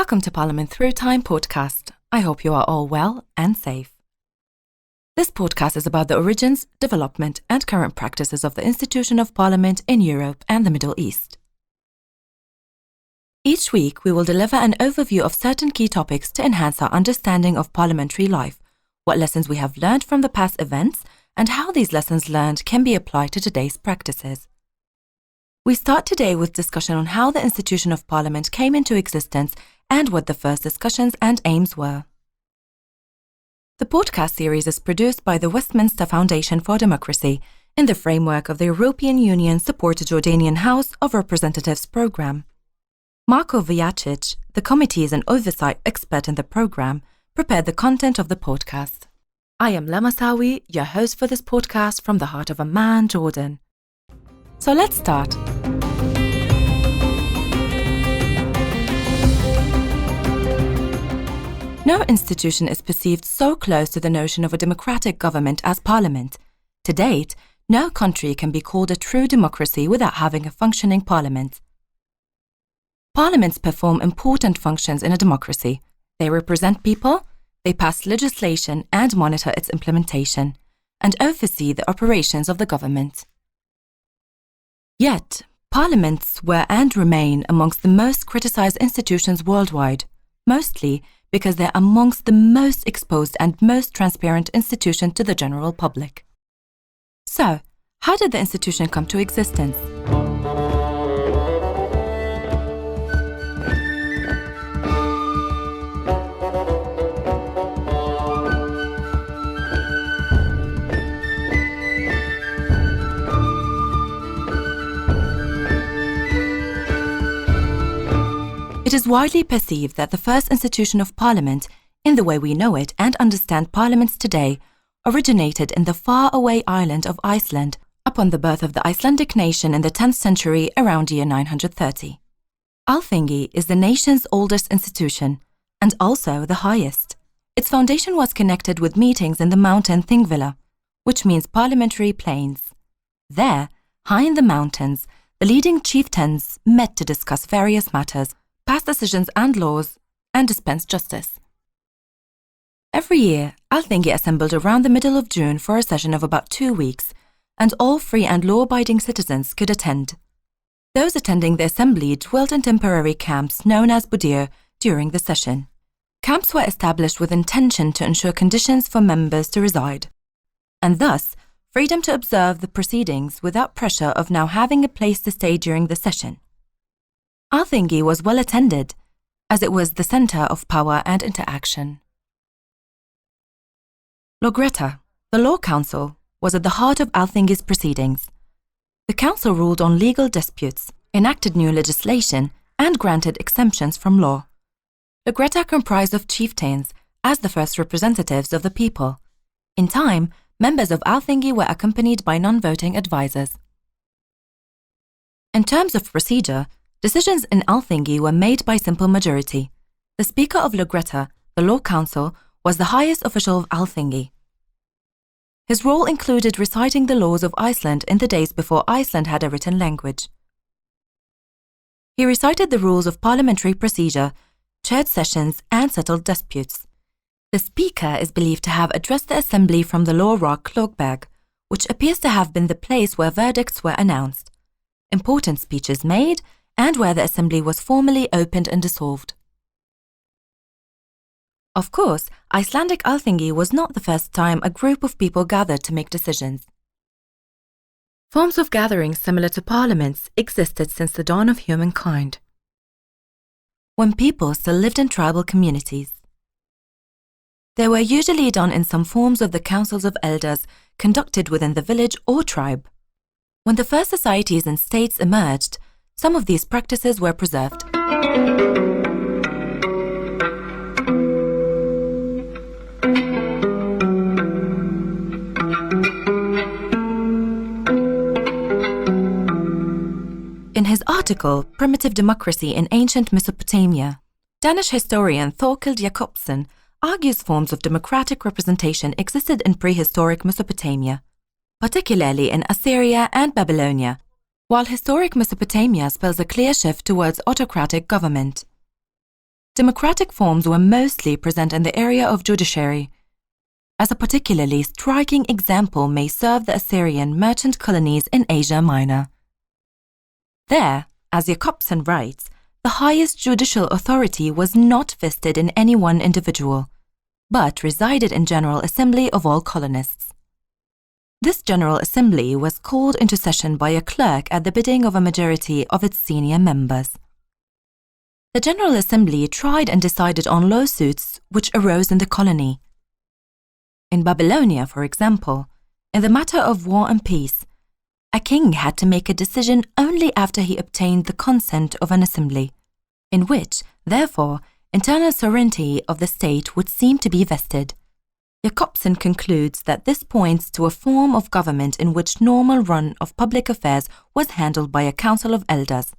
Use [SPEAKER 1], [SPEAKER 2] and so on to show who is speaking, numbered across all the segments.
[SPEAKER 1] Welcome to Parliament Through Time podcast. I hope you are all well and safe. This podcast is about the origins, development and current practices of the institution of Parliament in Europe and the Middle East. Each week we will deliver an overview of certain key topics to enhance our understanding of parliamentary life, what lessons we have learned from the past events, and how these lessons learned can be applied to today's practices. We start today with discussion on how the institution of Parliament came into existence and what the first discussions and aims were. The podcast series is produced by the Westminster Foundation for Democracy in the framework of the European Union Support to Jordanian House of Representatives programme. Marko Vujacic, the Committees and Oversight expert in the programme, prepared the content of the podcast. I am Lamasawi, your host for this podcast from the heart of Amman, Jordan. So let's start. No institution is perceived so close to the notion of a democratic government as Parliament. To date, no country can be called a true democracy without having a functioning Parliament. Parliaments perform important functions in a democracy. They represent people, they pass legislation and monitor its implementation, and oversee the operations of the government. Yet, parliaments were and remain amongst the most criticized institutions worldwide, mostly because they're amongst the most exposed and most transparent institution to the general public. So, how did the institution come to existence? It is widely perceived that the first institution of Parliament, in the way we know it and understand parliaments today, originated in the far-away island of Iceland upon the birth of the Icelandic nation in the 10th century around year 930. Alþingi is the nation's oldest institution, and also the highest. Its foundation was connected with meetings in the mountain Þingvellir, which means parliamentary plains. There, high in the mountains, the leading chieftains met to discuss various matters, pass decisions and laws, and dispense justice. Every year, Alþingi assembled around the middle of June for a session of about 2 weeks, and all free and law-abiding citizens could attend. Those attending the assembly dwelt in temporary camps known as budir during the session. Camps were established with intention to ensure conditions for members to reside, and thus freedom to observe the proceedings without pressure of now having a place to stay during the session. Alþingi was well attended, as it was the centre of power and interaction. Lögrétta, the Law Council, was at the heart of Alþingi's proceedings. The council ruled on legal disputes, enacted new legislation, and granted exemptions from law. Lögrétta comprised of chieftains as the first representatives of the people. In time, members of Alþingi were accompanied by non-voting advisors. In terms of procedure, decisions in Alþingi were made by simple majority. The Speaker of Lögrétta, the Law Council, was the highest official of Alþingi. His role included reciting the laws of Iceland in the days before Iceland had a written language. He recited the rules of parliamentary procedure, chaired sessions, and settled disputes. The Speaker is believed to have addressed the assembly from the law rock Lögberg, which appears to have been the place where verdicts were announced, important speeches made, and where the assembly was formally opened and dissolved. Of course, Icelandic Alþingi was not the first time a group of people gathered to make decisions. Forms of gatherings similar to parliaments existed since the dawn of humankind, when people still lived in tribal communities. They were usually done in some forms of the councils of elders conducted within the village or tribe. When the first societies and states emerged, some of these practices were preserved. In his article, Primitive Democracy in Ancient Mesopotamia, Danish historian Thorkild Jacobsen argues forms of democratic representation existed in prehistoric Mesopotamia, particularly in Assyria and Babylonia, while historic Mesopotamia spells a clear shift towards autocratic government. Democratic forms were mostly present in the area of judiciary. As a particularly striking example may serve the Assyrian merchant colonies in Asia Minor. There, as Jacobson writes, the highest judicial authority was not vested in any one individual, but resided in General Assembly of all colonists. This General Assembly was called into session by a clerk at the bidding of a majority of its senior members. The General Assembly tried and decided on lawsuits which arose in the colony. In Babylonia, for example, in the matter of war and peace, a king had to make a decision only after he obtained the consent of an assembly, in which, therefore, internal sovereignty of the state would seem to be vested. Jacobson concludes that this points to a form of government in which normal run of public affairs was handled by a council of elders,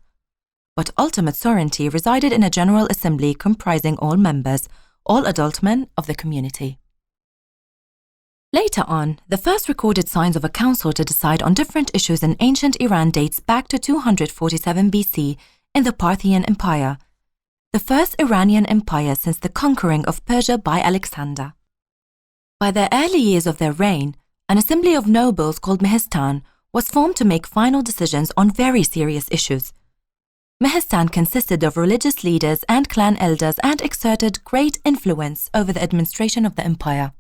[SPEAKER 1] but ultimate sovereignty resided in a general assembly comprising all members, all adult men of the community. Later on, the first recorded signs of a council to decide on different issues in ancient Iran dates back to 247 BC in the Parthian Empire, the first Iranian empire since the conquering of Persia by Alexander. By the early years of their reign, an assembly of nobles called Mehistan was formed to make final decisions on very serious issues. Mehistan consisted of religious leaders and clan elders and exerted great influence over the administration of the empire.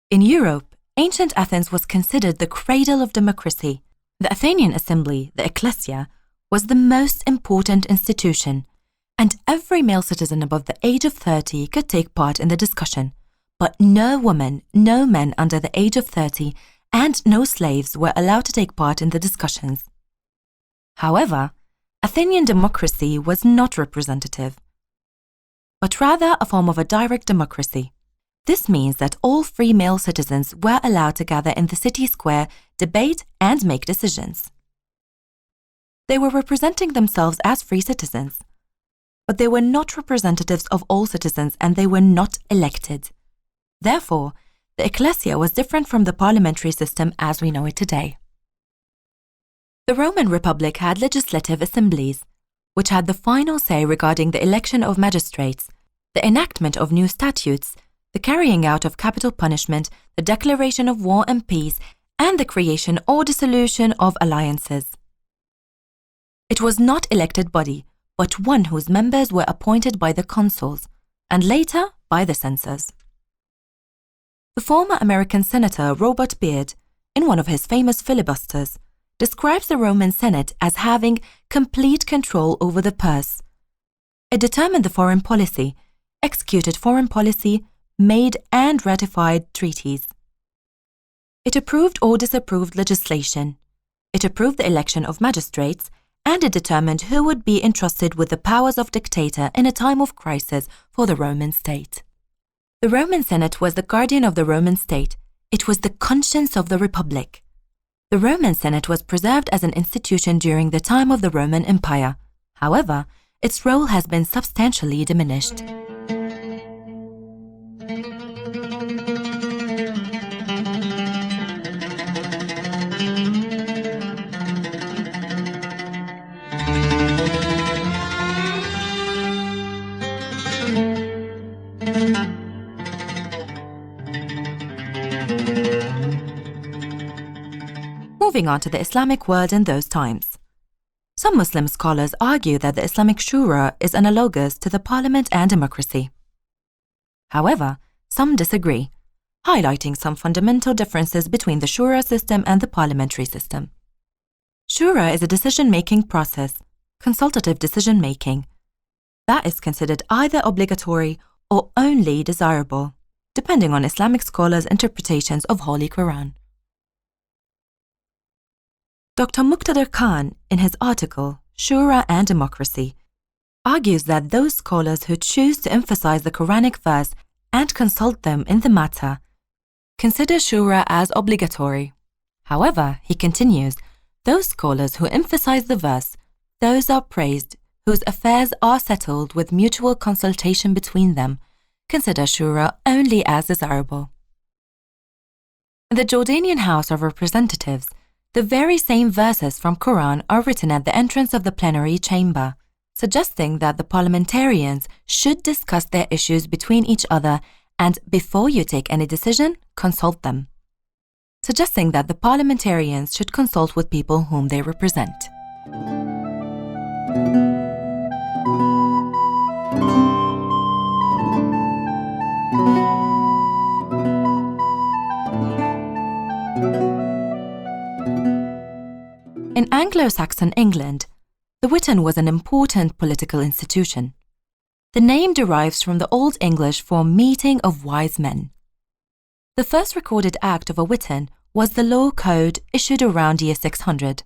[SPEAKER 1] In Europe, ancient Athens was considered the cradle of democracy. The Athenian assembly, the ecclesia, was the most important institution, and every male citizen above the age of 30 could take part in the discussion, but no woman, no men under the age of 30, and no slaves were allowed to take part in the discussions. However, Athenian democracy was not representative, but rather a form of a direct democracy. This means that all free male citizens were allowed to gather in the city square, debate, and make decisions. They were representing themselves as free citizens, but they were not representatives of all citizens and they were not elected. Therefore, the ecclesia was different from the parliamentary system as we know it today. The Roman Republic had legislative assemblies, which had the final say regarding the election of magistrates, the enactment of new statutes, the carrying out of capital punishment, the declaration of war and peace, and the creation or dissolution of alliances. It was not elected body, but one whose members were appointed by the consuls, and later by the censors. The former American Senator Robert Byrd, in one of his famous filibusters, describes the Roman Senate as having complete control over the purse. It determined the foreign policy, executed foreign policy, made and ratified treaties. It approved or disapproved legislation. It approved the election of magistrates, and it determined who would be entrusted with the powers of dictator in a time of crisis for the Roman state. The Roman Senate was the guardian of the Roman state. It was the conscience of the Republic. The Roman Senate was preserved as an institution during the time of the Roman Empire. However, its role has been substantially diminished. Moving on to the Islamic world in those times. Some Muslim scholars argue that the Islamic Shura is analogous to the parliament and democracy. However, some disagree, highlighting some fundamental differences between the Shura system and the parliamentary system. Shura is a decision-making process, consultative decision-making, that is considered either obligatory or only desirable, depending on Islamic scholars' interpretations of Holy Quran. Dr. Muqtadir Khan, in his article, Shura and Democracy, argues that those scholars who choose to emphasize the Quranic verse and consult them in the matter consider Shura as obligatory. However, he continues, those scholars who emphasize the verse, those are praised, whose affairs are settled with mutual consultation between them, consider Shura only as desirable. In the Jordanian House of Representatives, the very same verses from Quran are written at the entrance of the plenary chamber, suggesting that the parliamentarians should discuss their issues between each other and, before you take any decision, consult them. Suggesting that the parliamentarians should consult with people whom they represent. In Anglo-Saxon England, the Witan was an important political institution. The name derives from the Old English for meeting of wise men. The first recorded act of a Witan was the Law Code issued around year 600.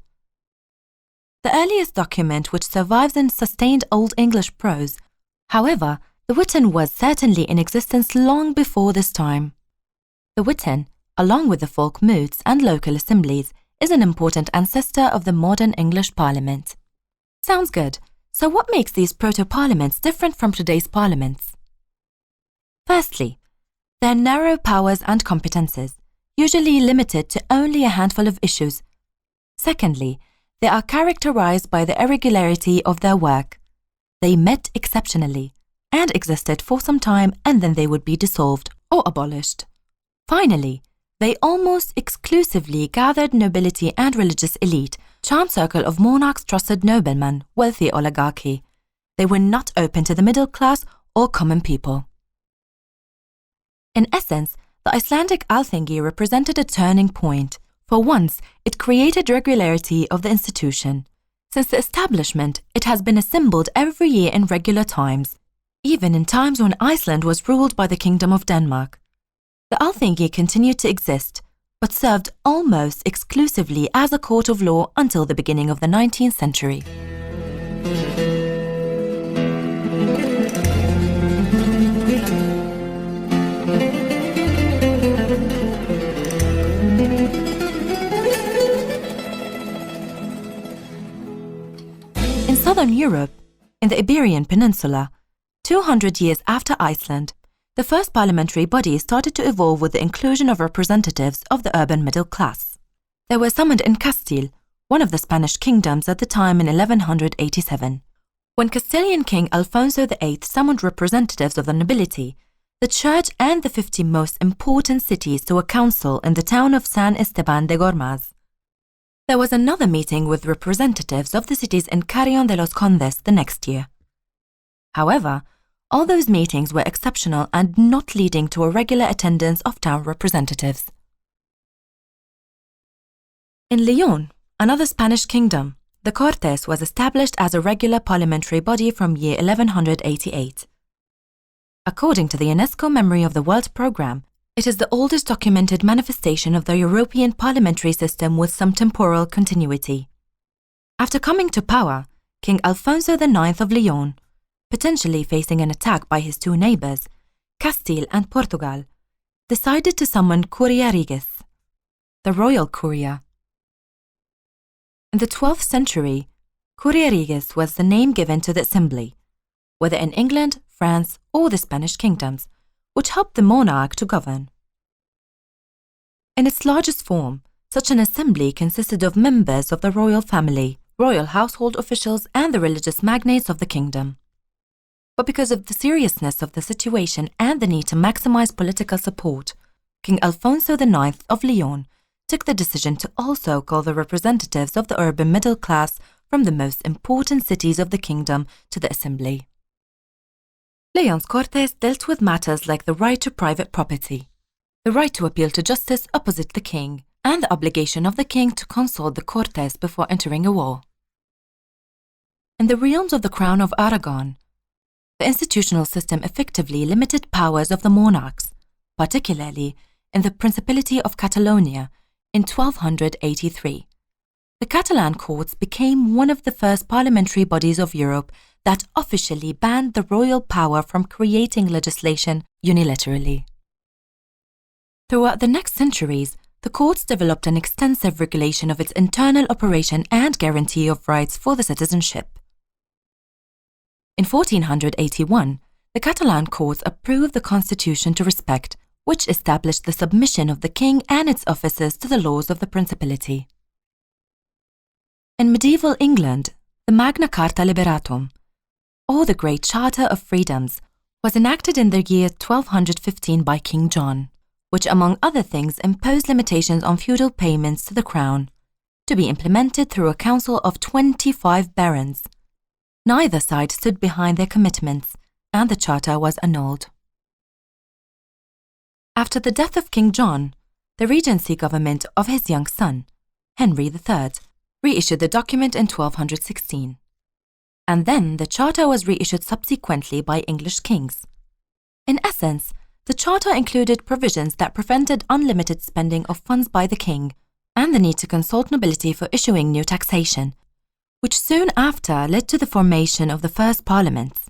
[SPEAKER 1] The earliest document which survives in sustained Old English prose, however, the Witan was certainly in existence long before this time. The Witan, along with the folk moods and local assemblies, is an important ancestor of the modern English Parliament. Sounds good. So what makes these proto-parliaments different from today's parliaments? Firstly, their narrow powers and competences, usually limited to only a handful of issues. Secondly, they are characterized by the irregularity of their work. They met exceptionally and existed for some time, and then they would be dissolved or abolished. Finally, they almost exclusively gathered nobility and religious elite, charmed circle of monarchs, trusted noblemen, wealthy oligarchy. They were not open to the middle class or common people. In essence, the Icelandic Alþingi represented a turning point. For once, it created regularity of the institution. Since the establishment, it has been assembled every year in regular times, even in times when Iceland was ruled by the Kingdom of Denmark. The Alþingi continued to exist, but served almost exclusively as a court of law until the beginning of the 19th century. In southern Europe, in the Iberian Peninsula, 200 years after Iceland, the first parliamentary body started to evolve with the inclusion of representatives of the urban middle class. They were summoned in Castile, one of the Spanish kingdoms at the time in 1187. When Castilian King Alfonso VIII summoned representatives of the nobility, the church and the 50 most important cities to a council in the town of San Esteban de Gormaz. There was another meeting with representatives of the cities in Carrion de los Condes the next year. However, all those meetings were exceptional and not leading to a regular attendance of town representatives. In Leon, another Spanish kingdom, the Cortes was established as a regular parliamentary body from year 1188. According to the UNESCO Memory of the World Programme, it is the oldest documented manifestation of the European parliamentary system with some temporal continuity. After coming to power, King Alfonso IX of Leon, potentially facing an attack by his two neighbors, Castile and Portugal, decided to summon Curia Regis, the royal curia. In the 12th century, Curia Regis was the name given to the assembly, whether in England, France, or the Spanish kingdoms, which helped the monarch to govern. In its largest form, such an assembly consisted of members of the royal family, royal household officials, and the religious magnates of the kingdom. But because of the seriousness of the situation and the need to maximize political support, King Alfonso IX of Leon took the decision to also call the representatives of the urban middle class from the most important cities of the kingdom to the assembly. Leon's Cortes dealt with matters like the right to private property, the right to appeal to justice opposite the king, and the obligation of the king to consult the Cortes before entering a war. In the realms of the Crown of Aragon, the institutional system effectively limited powers of the monarchs, particularly in the Principality of Catalonia in 1283. The Catalan courts became one of the first parliamentary bodies of Europe that officially banned the royal power from creating legislation unilaterally. Throughout the next centuries, the courts developed an extensive regulation of its internal operation and guarantee of rights for the citizenship. In 1481, the Catalan courts approved the constitution to respect, which established the submission of the king and its officers to the laws of the principality. In medieval England, the Magna Carta Liberatum, or the Great Charter of Freedoms, was enacted in the year 1215 by King John, which among other things imposed limitations on feudal payments to the crown, to be implemented through a council of 25 barons. Neither side stood behind their commitments, and the charter was annulled. After the death of King John, the regency government of his young son, Henry III, reissued the document in 1216. And then the charter was reissued subsequently by English kings. In essence, the charter included provisions that prevented unlimited spending of funds by the king and the need to consult nobility for issuing new taxation, which soon after led to the formation of the first parliaments.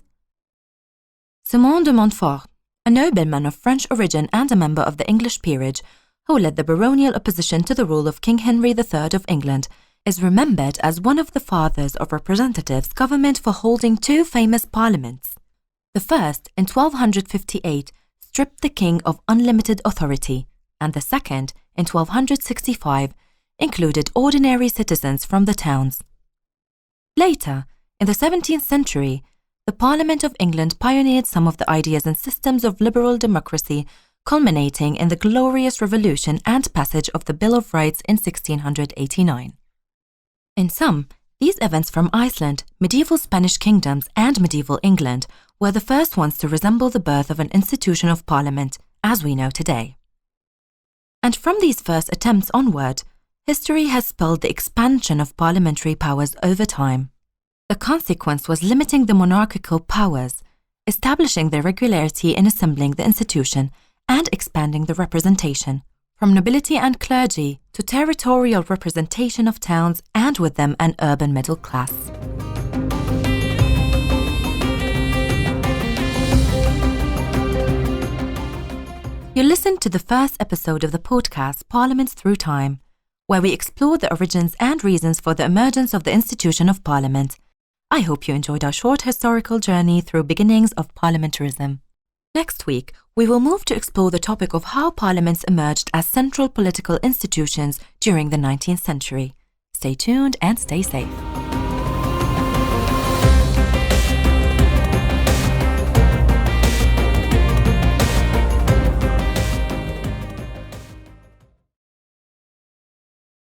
[SPEAKER 1] Simon de Montfort, a nobleman of French origin and a member of the English peerage, who led the baronial opposition to the rule of King Henry III of England, is remembered as one of the fathers of representatives government for holding two famous parliaments. The first, in 1258, stripped the king of unlimited authority, and the second, in 1265, included ordinary citizens from the towns. Later, in the 17th century, the Parliament of England pioneered some of the ideas and systems of liberal democracy, culminating in the Glorious Revolution and passage of the Bill of Rights in 1689. In sum, these events from Iceland, medieval Spanish kingdoms, and medieval England were the first ones to resemble the birth of an institution of parliament, as we know today. And from these first attempts onward, history has spelled the expansion of parliamentary powers over time. The consequence was limiting the monarchical powers, establishing their regularity in assembling the institution, and expanding the representation, from nobility and clergy to territorial representation of towns and with them an urban middle class. You listened to the first episode of the podcast Parliaments Through Time, where we explore the origins and reasons for the emergence of the institution of Parliament. I hope you enjoyed our short historical journey through beginnings of parliamentarism. Next week, we will move to explore the topic of how parliaments emerged as central political institutions during the 19th century. Stay tuned and stay safe.